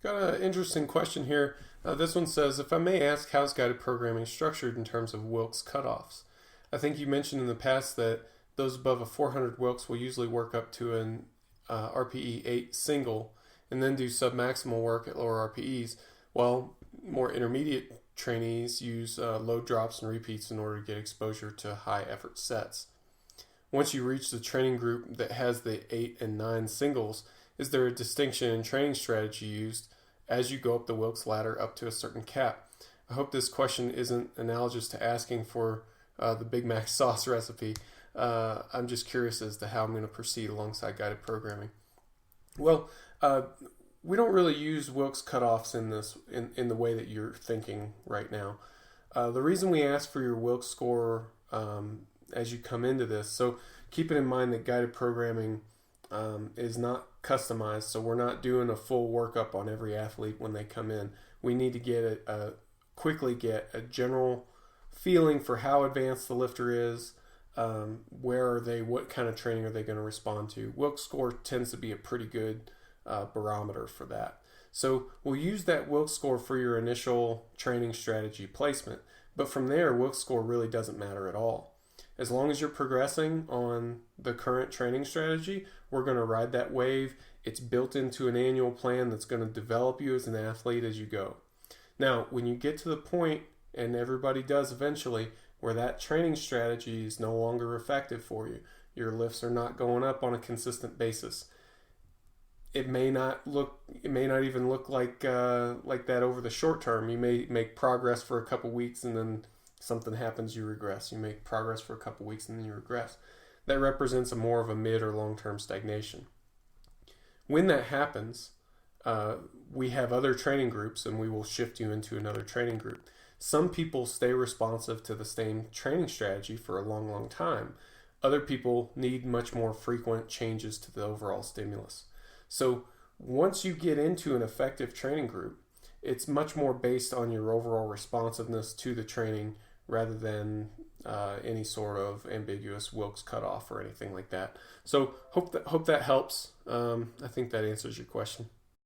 Got an interesting question here. This one says, if I may ask, how's guided programming structured in terms of Wilks cutoffs? I think you mentioned in the past that those above a 400 Wilks will usually work up to an RPE 8 single and then do submaximal work at lower RPEs, while more intermediate trainees use load drops and repeats in order to get exposure to high effort sets. Once you reach the training group that has the 8 and 9 singles, is there a distinction in training strategy used as you go up the Wilks ladder up to a certain cap? I hope this question isn't analogous to asking for the Big Mac sauce recipe. I'm just curious as to how I'm going to proceed alongside guided programming. Well, we don't really use Wilks cutoffs in the way that you're thinking right now. The reason we ask for your Wilks score as you come into this, so keeping in mind that guided programming is not customized, so we're not doing a full workup on every athlete when they come in. We need to quickly get a general feeling for how advanced the lifter is, where are they, what kind of training are they going to respond to. Wilks score tends to be a pretty good barometer for that. So we'll use that Wilks score for your initial training strategy placement, but from there, Wilks score really doesn't matter at all. As long as you're progressing on the current training strategy, we're going to ride that wave. It's built into an annual plan that's going to develop you as an athlete as you go. Now, when you get to the point, and everybody does eventually, where that training strategy is no longer effective for you, your lifts are not going up on a consistent basis. It may not even look like that over the short term. You may make progress for a couple weeks and then something happens, you regress. You make progress for a couple weeks and then you regress. That represents more of a mid or long-term stagnation. When that happens, we have other training groups and we will shift you into another training group. Some people stay responsive to the same training strategy for a long, long time. Other people need much more frequent changes to the overall stimulus. So once you get into an effective training group, it's much more based on your overall responsiveness to the training rather than any sort of ambiguous Wilks cutoff or anything like that. So hope that helps. I think that answers your question.